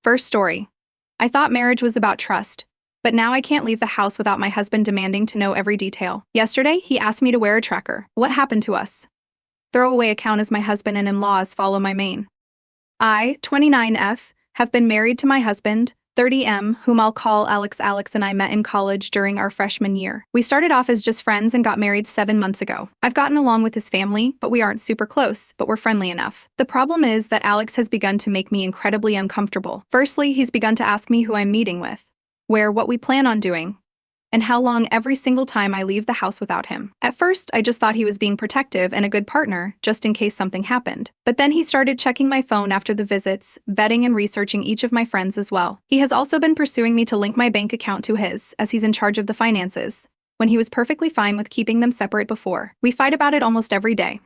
First story. I thought marriage was about trust, but now I can't leave the house without my husband demanding to know every detail. Yesterday, he asked me to wear a tracker. What happened to us? Throwaway account as my husband and in-laws follow my main. I, 29F, have been married to my husband, 30M, whom I'll call Alex. Alex and I met in college during our freshman year. We started off as just friends and got married 7 months ago. I've gotten along with his family, but we aren't super close, but we're friendly enough. The problem is that Alex has begun to make me incredibly uncomfortable. Firstly, he's begun to ask me who I'm meeting with, where, what we plan on doing, and how long every single time I leave the house without him. At first, I just thought he was being protective and a good partner, just in case something happened. But then he started checking my phone after the visits, vetting and researching each of my friends as well. He has also been pursuing me to link my bank account to his, as he's in charge of the finances, when he was perfectly fine with keeping them separate before. We fight about it almost every day.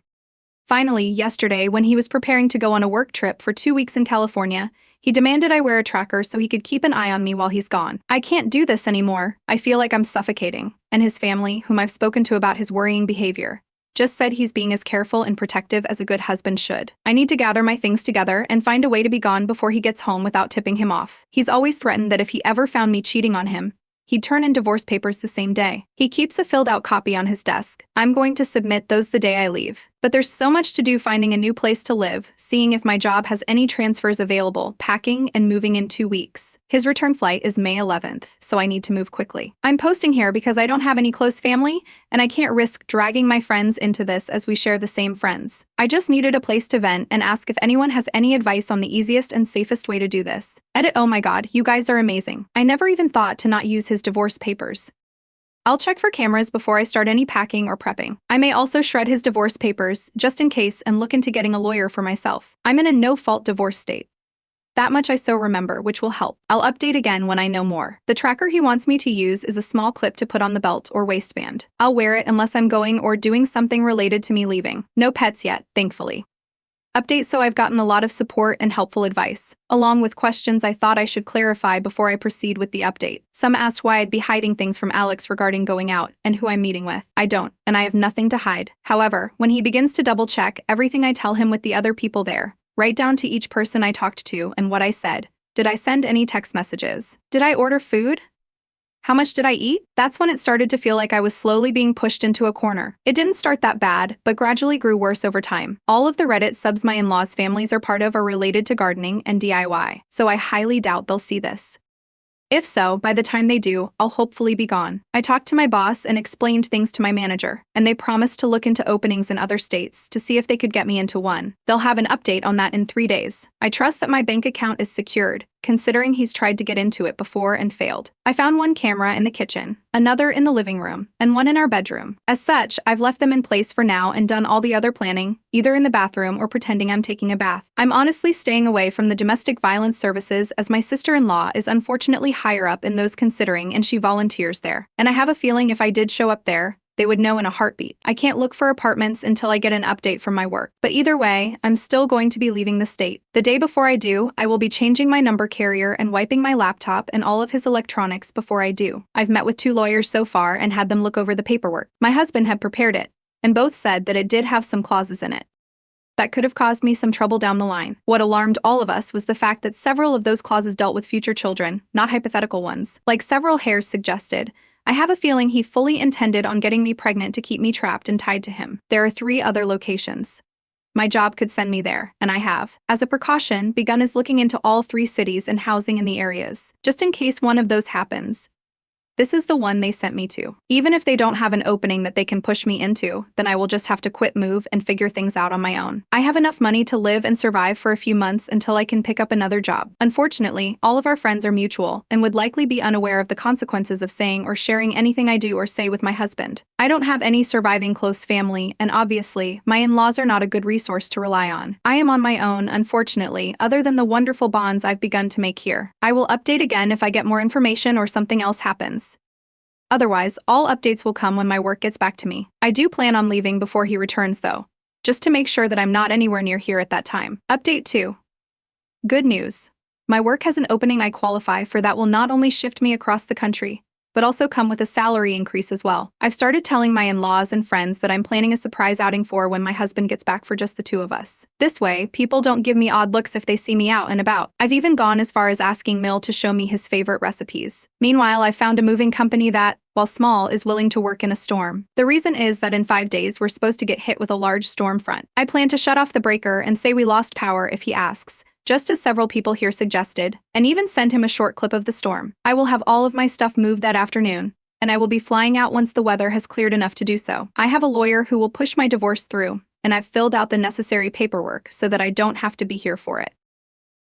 Finally, yesterday, when he was preparing to go on a work trip for 2 weeks in California, he demanded I wear a tracker so he could keep an eye on me while he's gone. I can't do this anymore. I feel like I'm suffocating. And his family, whom I've spoken to about his worrying behavior, just said he's being as careful and protective as a good husband should. I need to gather my things together and find a way to be gone before he gets home without tipping him off. He's always threatened that if he ever found me cheating on him, he'd turn in divorce papers the same day. He keeps a filled-out copy on his desk. I'm going to submit those the day I leave. But there's so much to do finding a new place to live, seeing if my job has any transfers available, packing, and moving in 2 weeks. His return flight is May 11th, so I need to move quickly. I'm posting here because I don't have any close family, and I can't risk dragging my friends into this as we share the same friends. I just needed a place to vent and ask if anyone has any advice on the easiest and safest way to do this. Edit. Oh my god, you guys are amazing. I never even thought to not use his divorce papers. I'll check for cameras before I start any packing or prepping. I may also shred his divorce papers, just in case, and look into getting a lawyer for myself. I'm in a no-fault divorce state. That much I so remember, which will help. I'll update again when I know more. The tracker he wants me to use is a small clip to put on the belt or waistband. I'll wear it unless I'm going or doing something related to me leaving. No pets yet, thankfully. Update. So I've gotten a lot of support and helpful advice, along with questions I thought I should clarify before I proceed with the update. Some asked why I'd be hiding things from Alex regarding going out and who I'm meeting with. I don't, and I have nothing to hide. However, when he begins to double-check everything I tell him with the other people there, right down to each person I talked to and what I said, did I send any text messages? Did I order food? How much did I eat? That's when it started to feel like I was slowly being pushed into a corner. It didn't start that bad, but gradually grew worse over time. All of the Reddit subs my in-laws' families are part of are related to gardening and DIY, so I highly doubt they'll see this. If so, by the time they do, I'll hopefully be gone. I talked to my boss and explained things to my manager, and they promised to look into openings in other states to see if they could get me into one. They'll have an update on that in 3 days. I trust that my bank account is secured, considering he's tried to get into it before and failed. I found one camera in the kitchen, another in the living room, and one in our bedroom. As such, I've left them in place for now and done all the other planning, either in the bathroom or pretending I'm taking a bath. I'm honestly staying away from the domestic violence services as my sister-in-law is unfortunately higher up in those considering and she volunteers there. And I have a feeling if I did show up there, they would know in a heartbeat. I can't look for apartments until I get an update from my work. But either way, I'm still going to be leaving the state. The day before I do, I will be changing my number carrier and wiping my laptop and all of his electronics before I do. I've met with 2 lawyers so far and had them look over the paperwork. My husband had prepared it, and both said that it did have some clauses in it that could have caused me some trouble down the line. What alarmed all of us was the fact that several of those clauses dealt with future children, not hypothetical ones. Like several hairs suggested, I have a feeling he fully intended on getting me pregnant to keep me trapped and tied to him. There are 3 other locations. My job could send me there, and I have, as a precaution, begun looking into all 3 cities and housing in the areas, just in case one of those happens. This is the one they sent me to. Even if they don't have an opening that they can push me into, then I will just have to quit, move, and figure things out on my own. I have enough money to live and survive for a few months until I can pick up another job. Unfortunately, all of our friends are mutual and would likely be unaware of the consequences of saying or sharing anything I do or say with my husband. I don't have any surviving close family, and obviously, my in-laws are not a good resource to rely on. I am on my own, unfortunately, other than the wonderful bonds I've begun to make here. I will update again if I get more information or something else happens. Otherwise, all updates will come when my work gets back to me. I do plan on leaving before he returns, though, just to make sure that I'm not anywhere near here at that time. Update 2. Good news. My work has an opening I qualify for that will not only shift me across the country, but also come with a salary increase as well. I've started telling my in-laws and friends that I'm planning a surprise outing for when my husband gets back for just the two of us. This way, people don't give me odd looks if they see me out and about. I've even gone as far as asking Mill to show me his favorite recipes. Meanwhile, I've found a moving company that, while small, is willing to work in a storm. The reason is that in 5 days, we're supposed to get hit with a large storm front. I plan to shut off the breaker and say we lost power if he asks, just as several people here suggested, and even send him a short clip of the storm. I will have all of my stuff moved that afternoon, and I will be flying out once the weather has cleared enough to do so. I have a lawyer who will push my divorce through, and I've filled out the necessary paperwork so that I don't have to be here for it.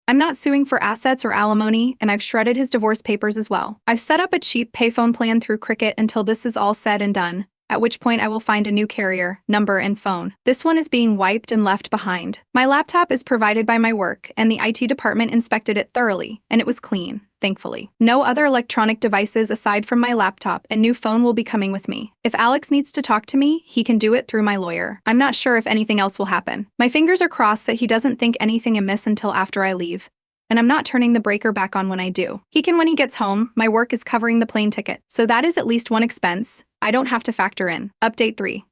I'm not suing for assets or alimony, and I've shredded his divorce papers as well. I've set up a cheap payphone plan through Cricket until this is all said and done, at which point I will find a new carrier, number, and phone. This one is being wiped and left behind. My laptop is provided by my work, and the IT department inspected it thoroughly, and it was clean, thankfully. No other electronic devices aside from my laptop, and new phone will be coming with me. If Alex needs to talk to me, he can do it through my lawyer. I'm not sure if anything else will happen. My fingers are crossed that he doesn't think anything amiss until after I leave, and I'm not turning the breaker back on when I do. He can when he gets home. My work is covering the plane ticket, so that is at least one expense I don't have to factor in. Update 3.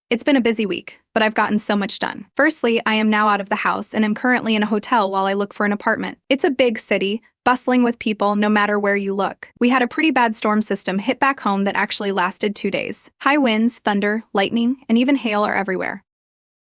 It's been a busy week, but I've gotten so much done. Firstly, I am now out of the house and am currently in a hotel while I look for an apartment. It's a big city, bustling with people no matter where you look. We had a pretty bad storm system hit back home that actually lasted 2 days. High winds, thunder, lightning, and even hail are everywhere.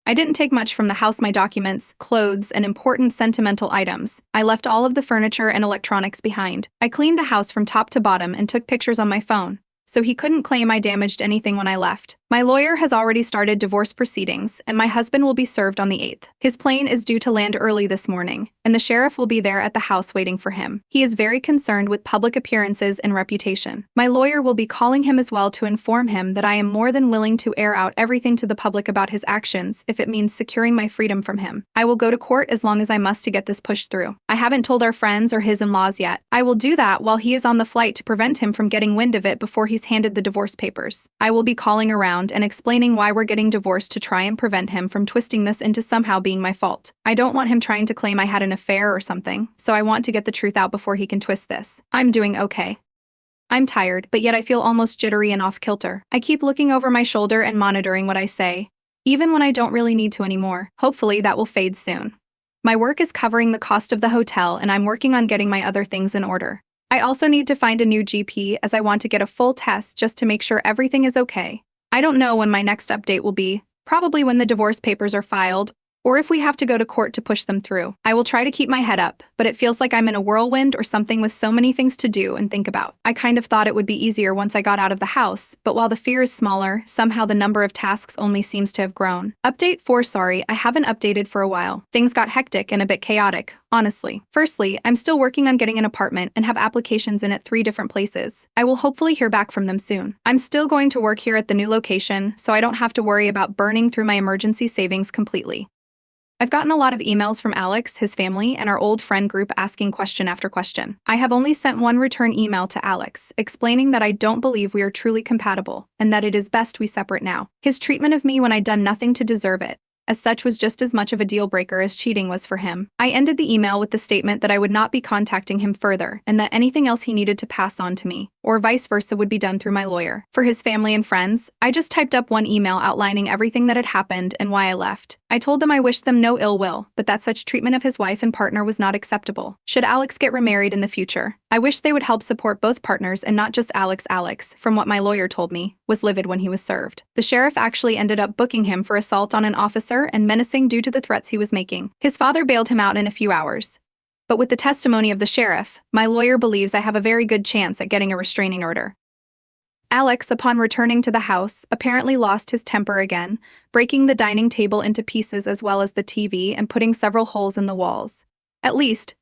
I didn't take much from the house: my documents, clothes, and important sentimental items. I left all of the furniture and electronics behind. I cleaned the house from top to bottom and took pictures on my phone, so he couldn't claim I damaged anything when I left. My lawyer has already started divorce proceedings, and my husband will be served on the 8th. His plane is due to land early this morning, and the sheriff will be there at the house waiting for him. He is very concerned with public appearances and reputation. My lawyer will be calling him as well to inform him that I am more than willing to air out everything to the public about his actions if it means securing my freedom from him. I will go to court as long as I must to get this pushed through. I haven't told our friends or his in-laws yet. I will do that while he is on the flight to prevent him from getting wind of it before he's handed the divorce papers. I will be calling around and explaining why we're getting divorced to try and prevent him from twisting this into somehow being my fault. I don't want him trying to claim I had an affair or something, so I want to get the truth out before he can twist this. I'm doing okay. I'm tired, but yet I feel almost jittery and off-kilter. I keep looking over my shoulder and monitoring what I say, even when I don't really need to anymore. Hopefully that will fade soon. My work is covering the cost of the hotel, and I'm working on getting my other things in order. I also need to find a new GP, as I want to get a full test just to make sure everything is okay. I don't know when my next update will be, probably when the divorce papers are filed, or if we have to go to court to push them through. I will try to keep my head up, but it feels like I'm in a whirlwind or something with so many things to do and think about. I kind of thought it would be easier once I got out of the house, but while the fear is smaller, somehow the number of tasks only seems to have grown. Update 4. Sorry, I haven't updated for a while. Things got hectic and a bit chaotic, honestly. Firstly, I'm still working on getting an apartment and have applications in at 3 different places. I will hopefully hear back from them soon. I'm still going to work here at the new location, so I don't have to worry about burning through my emergency savings completely. I've gotten a lot of emails from Alex, his family, and our old friend group asking question after question. I have only sent one return email to Alex, explaining that I don't believe we are truly compatible, and that it is best we separate now. His treatment of me when I'd done nothing to deserve it, as such, was just as much of a deal breaker as cheating was for him. I ended the email with the statement that I would not be contacting him further, and that anything else he needed to pass on to me, or vice versa, would be done through my lawyer. For his family and friends, I just typed up one email outlining everything that had happened and why I left. I told them I wished them no ill will, but that such treatment of his wife and partner was not acceptable. Should Alex get remarried in the future, I wish they would help support both partners and not just Alex. Alex, from what my lawyer told me, was livid when he was served. The sheriff actually ended up booking him for assault on an officer and menacing due to the threats he was making. His father bailed him out in a few hours. But with the testimony of the sheriff, my lawyer believes I have a very good chance at getting a restraining order. Alex, upon returning to the house, apparently lost his temper again, breaking the dining table into pieces as well as the TV and putting several holes in the walls. At least,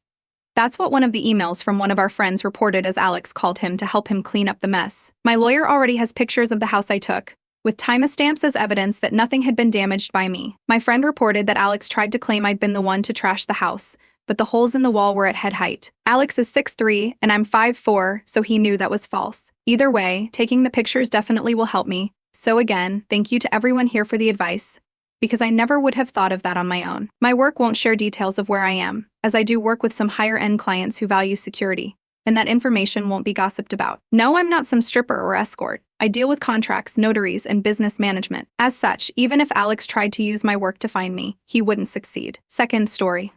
that's what one of the emails from one of our friends reported, as Alex called him to help him clean up the mess. My lawyer already has pictures of the house I took, with timestamps as evidence that nothing had been damaged by me. My friend reported that Alex tried to claim I'd been the one to trash the house, but the holes in the wall were at head height. Alex is 6'3", and I'm 5'4", so he knew that was false. Either way, taking the pictures definitely will help me. So again, thank you to everyone here for the advice, because I never would have thought of that on my own. My work won't share details of where I am, as I do work with some higher-end clients who value security. and that information won't be gossiped about. No, I'm not some stripper or escort. I deal with contracts, notaries, and business management. As such, even if Alex tried to use my work to find me, he wouldn't succeed. Second story.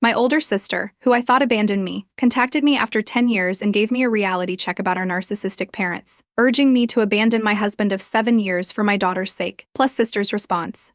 My older sister, who I thought abandoned me, contacted me after 10 years and gave me a reality check about our narcissistic parents, urging me to abandon my husband of 7 years for my daughter's sake. Plus sister's response.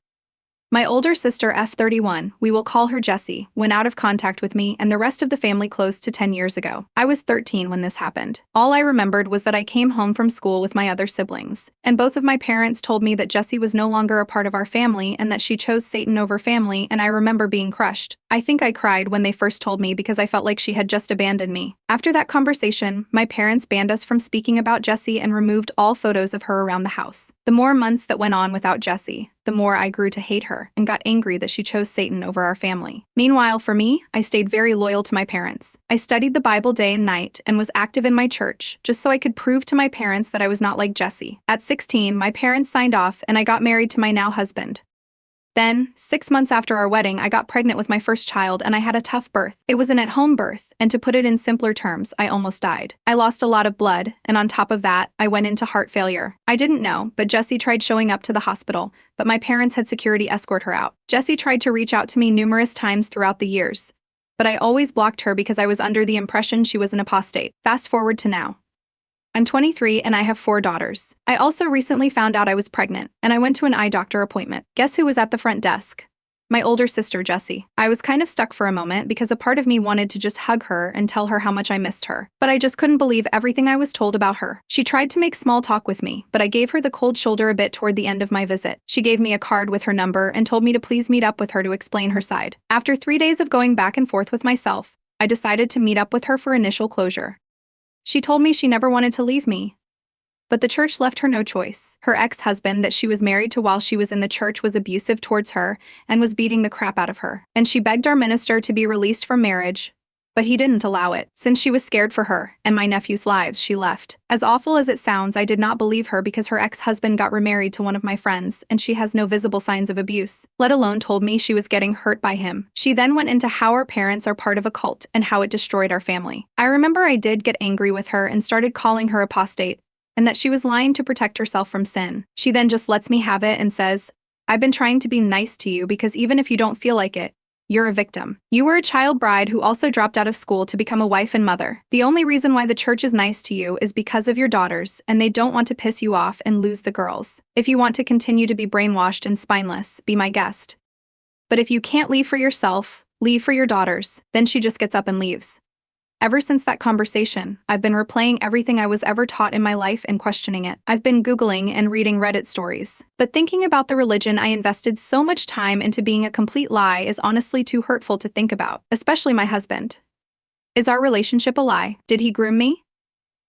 My older sister, F31, we will call her Jessie, went out of contact with me and the rest of the family close to 10 years ago. I was 13 when this happened. All I remembered was that I came home from school with my other siblings, and both of my parents told me that Jessie was no longer a part of our family and that she chose Satan over family, and I remember being crushed. I think I cried when they first told me because I felt like she had just abandoned me. After that conversation, my parents banned us from speaking about Jessie and removed all photos of her around the house. The more months that went on without Jessie, the more I grew to hate her and got angry that she chose Satan over our family. Meanwhile, for me, I stayed very loyal to my parents. I studied the Bible day and night and was active in my church just so I could prove to my parents that I was not like Jessie. At 16, my parents signed off and I got married to my now husband. Then, 6 months after our wedding, I got pregnant with my first child and I had a tough birth. It was an at-home birth, and to put it in simpler terms, I almost died. I lost a lot of blood, and on top of that, I went into heart failure. I didn't know, but Jessie tried showing up to the hospital, but my parents had security escort her out. Jessie tried to reach out to me numerous times throughout the years, but I always blocked her because I was under the impression she was an apostate. Fast forward to now. I'm 23 and I have 4 daughters. I also recently found out I was pregnant, and I went to an eye doctor appointment. Guess who was at the front desk? My older sister, Jessie. I was kind of stuck for a moment because a part of me wanted to just hug her and tell her how much I missed her. But I just couldn't believe everything I was told about her. She tried to make small talk with me, but I gave her the cold shoulder a bit toward the end of my visit. She gave me a card with her number and told me to please meet up with her to explain her side. After 3 days of going back and forth with myself, I decided to meet up with her for initial closure. She told me she never wanted to leave me, but the church left her no choice. Her ex-husband that she was married to while she was in the church was abusive towards her and was beating the crap out of her. And she begged our minister to be released from marriage, but he didn't allow it. Since she was scared for her and my nephew's lives, she left. As awful as it sounds, I did not believe her because her ex-husband got remarried to one of my friends and she has no visible signs of abuse, let alone told me she was getting hurt by him. She then went into how our parents are part of a cult and how it destroyed our family. I remember I did get angry with her and started calling her apostate and that she was lying to protect herself from sin. She then just lets me have it and says, "I've been trying to be nice to you because even if you don't feel like it, you're a victim. You were a child bride who also dropped out of school to become a wife and mother. The only reason why the church is nice to you is because of your daughters, and they don't want to piss you off and lose the girls. If you want to continue to be brainwashed and spineless, be my guest. But if you can't leave for yourself, leave for your daughters." Then she just gets up and leaves. Ever since that conversation, I've been replaying everything I was ever taught in my life and questioning it. I've been Googling and reading Reddit stories. But thinking about the religion I invested so much time into being a complete lie is honestly too hurtful to think about, especially my husband. Is our relationship a lie? Did he groom me?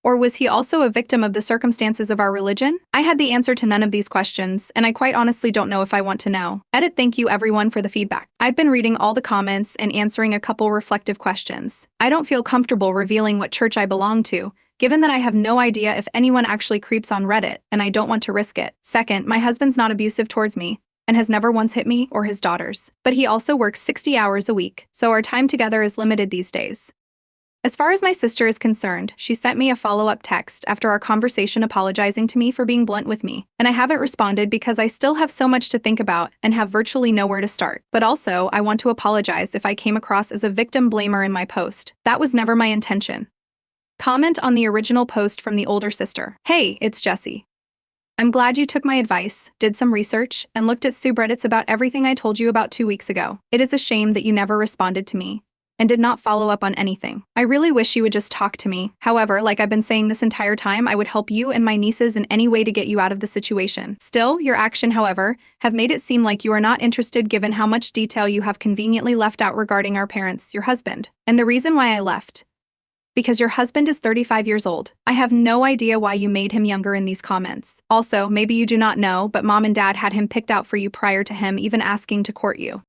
Or was he also a victim of the circumstances of our religion? I had the answer to none of these questions, and I quite honestly don't know if I want to know. Thank you everyone for the feedback. I've been reading all the comments and answering a couple reflective questions. I don't feel comfortable revealing what church I belong to, given that I have no idea if anyone actually creeps on Reddit, and I don't want to risk it. Second, my husband's not abusive towards me, and has never once hit me or his daughters. But he also works 60 hours a week, so our time together is limited these days. As far as my sister is concerned, she sent me a follow-up text after our conversation apologizing to me for being blunt with me, and I haven't responded because I still have so much to think about and have virtually nowhere to start. But also, I want to apologize if I came across as a victim blamer in my post. That was never my intention. Comment on the original post from the older sister. Hey, it's Jessie. I'm glad you took my advice, did some research, and looked at subreddits about everything I told you about 2 weeks ago. It is a shame that you never responded to me and did not follow up on anything. I really wish you would just talk to me. However, like I've been saying this entire time, I would help you and my nieces in any way to get you out of the situation. Still, your action, however, have made it seem like you are not interested given how much detail you have conveniently left out regarding our parents, your husband. And the reason why I left. Because your husband is 35 years old. I have no idea why you made him younger in these comments. Also, maybe you do not know, but mom and dad had him picked out for you prior to him even asking to court you.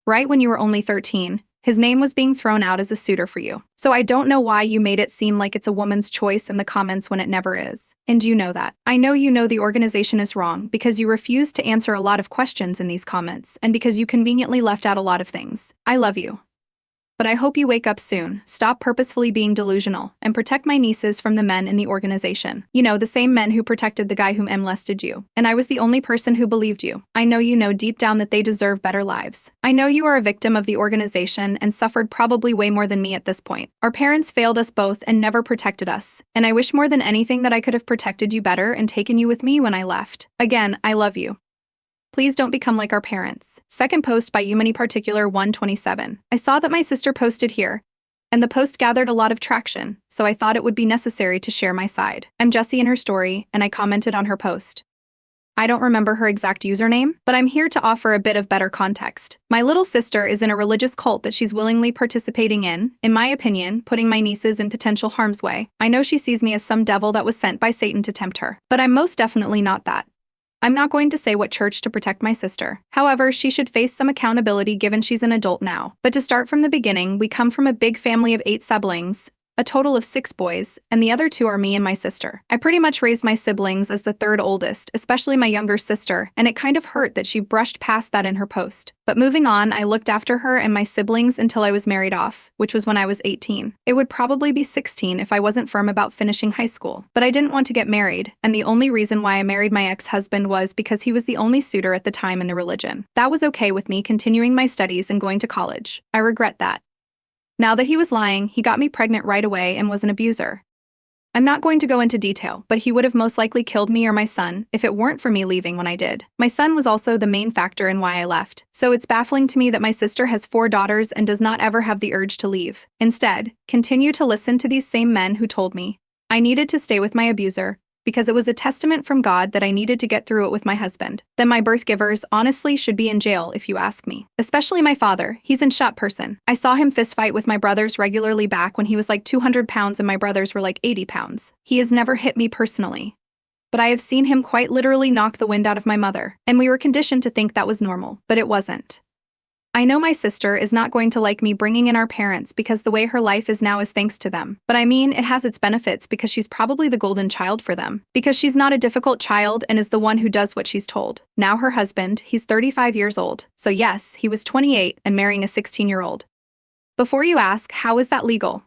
Right when you were only 13. His name was being thrown out as a suitor for you. So I don't know why you made it seem like it's a woman's choice in the comments when it never is. And you know that. I know you know the organization is wrong because you refused to answer a lot of questions in these comments and because you conveniently left out a lot of things. I love you. But I hope you wake up soon, stop purposefully being delusional, and protect my nieces from the men in the organization. You know, the same men who protected the guy who molested you. And I was the only person who believed you. I know you know deep down that they deserve better lives. I know you are a victim of the organization and suffered probably way more than me at this point. Our parents failed us both and never protected us. And I wish more than anything that I could have protected you better and taken you with me when I left. Again, I love you. Please don't become like our parents. Second post by Umani Particular 127. I saw that my sister posted here, and the post gathered a lot of traction, so I thought it would be necessary to share my side. I'm Jessie in her story, and I commented on her post. I don't remember her exact username, but I'm here to offer a bit of better context. My little sister is in a religious cult that she's willingly participating in my opinion, putting my nieces in potential harm's way. I know she sees me as some devil that was sent by Satan to tempt her, but I'm most definitely not that. I'm not going to say what church to protect my sister. However, she should face some accountability given she's an adult now. But to start from the beginning, we come from a big family of 8 siblings, a total of 6 boys, and the other 2 are me and my sister. I pretty much raised my siblings as the 3rd oldest, especially my younger sister, and it kind of hurt that she brushed past that in her post. But moving on, I looked after her and my siblings until I was married off, which was when I was 18. It would probably be 16 if I wasn't firm about finishing high school. But I didn't want to get married, and the only reason why I married my ex-husband was because he was the only suitor at the time in the religion. That was okay with me continuing my studies and going to college. I regret that. Now that he was lying, he got me pregnant right away and was an abuser. I'm not going to go into detail, but he would have most likely killed me or my son if it weren't for me leaving when I did. My son was also the main factor in why I left, so it's baffling to me that my sister has 4 daughters and does not ever have the urge to leave. Instead, continue to listen to these same men who told me I needed to stay with my abuser because it was a testament from God that I needed to get through it with my husband. Then my birth givers honestly should be in jail if you ask me. Especially my father, he's in shot person. I saw him fist fight with my brothers regularly back when he was like 200 pounds and my brothers were like 80 pounds. He has never hit me personally. But I have seen him quite literally knock the wind out of my mother, and we were conditioned to think that was normal, but it wasn't. I know my sister is not going to like me bringing in our parents because the way her life is now is thanks to them. But I mean, it has its benefits because she's probably the golden child for them. Because she's not a difficult child and is the one who does what she's told. Now her husband, he's 35 years old. So yes, he was 28 and marrying a 16-year-old. Before you ask, how is that legal?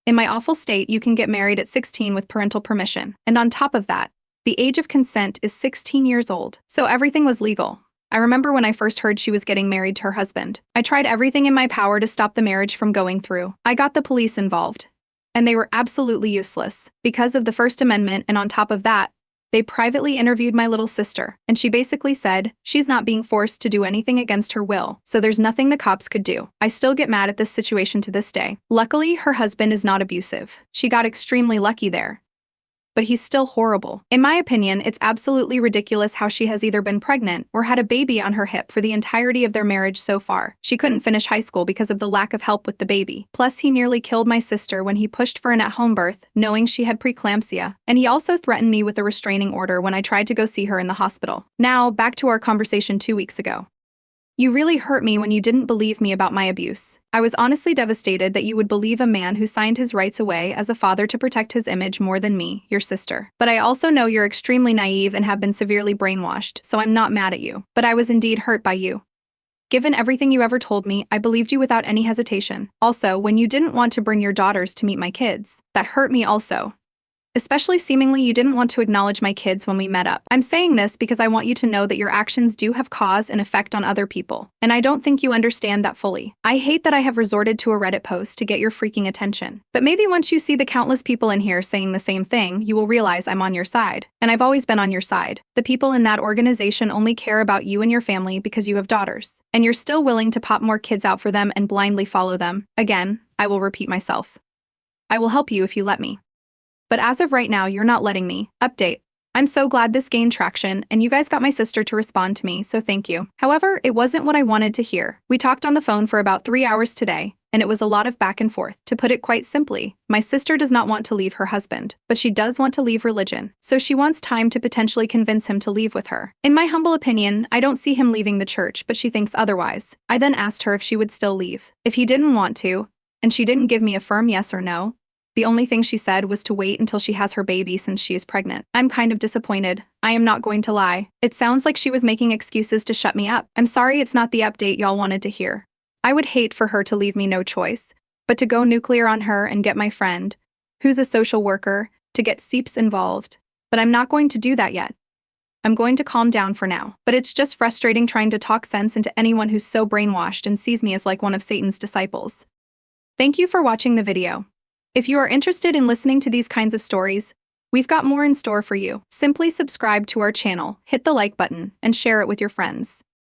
In my awful state, you can get married at 16 with parental permission. And on top of that, the age of consent is 16 years old. So everything was legal. I remember when I first heard she was getting married to her husband. I tried everything in my power to stop the marriage from going through. I got the police involved, and they were absolutely useless because of the First Amendment, and on top of that, they privately interviewed my little sister, and she basically said she's not being forced to do anything against her will, so there's nothing the cops could do. I still get mad at this situation to this day. Luckily, her husband is not abusive. She got extremely lucky there. But he's still horrible. In my opinion, it's absolutely ridiculous how she has either been pregnant or had a baby on her hip for the entirety of their marriage so far. She couldn't finish high school because of the lack of help with the baby. Plus, he nearly killed my sister when he pushed for an at-home birth, knowing she had preeclampsia. And he also threatened me with a restraining order when I tried to go see her in the hospital. Now, back to our conversation 2 weeks ago. You really hurt me when you didn't believe me about my abuse. I was honestly devastated that you would believe a man who signed his rights away as a father to protect his image more than me, your sister. But I also know you're extremely naive and have been severely brainwashed, so I'm not mad at you. But I was indeed hurt by you. Given everything you ever told me, I believed you without any hesitation. Also, when you didn't want to bring your daughters to meet my kids, that hurt me also. Especially seemingly you didn't want to acknowledge my kids when we met up. I'm saying this because I want you to know that your actions do have cause and effect on other people, and I don't think you understand that fully. I hate that I have resorted to a Reddit post to get your freaking attention. But maybe once you see the countless people in here saying the same thing, you will realize I'm on your side. And I've always been on your side. The people in that organization only care about you and your family because you have daughters. And you're still willing to pop more kids out for them and blindly follow them. Again, I will repeat myself. I will help you if you let me. But as of right now, you're not letting me. Update. I'm so glad this gained traction, and you guys got my sister to respond to me, so thank you. However, it wasn't what I wanted to hear. We talked on the phone for about 3 hours today, and it was a lot of back and forth. To put it quite simply, my sister does not want to leave her husband, but she does want to leave religion, so she wants time to potentially convince him to leave with her. In my humble opinion, I don't see him leaving the church, but she thinks otherwise. I then asked her if she would still leave. If he didn't want to, and she didn't give me a firm yes or no, the only thing she said was to wait until she has her baby since she is pregnant. I'm kind of disappointed. I am not going to lie. It sounds like she was making excuses to shut me up. I'm sorry it's not the update y'all wanted to hear. I would hate for her to leave me no choice, But to go nuclear on her and get my friend, who's a social worker, to get Seeps involved. But I'm not going to do that yet. I'm going to calm down for now. But it's just frustrating trying to talk sense into anyone who's so brainwashed and sees me as like one of Satan's disciples. Thank you for watching the video. If you are interested in listening to these kinds of stories, we've got more in store for you. Simply subscribe to our channel, hit the like button, and share it with your friends.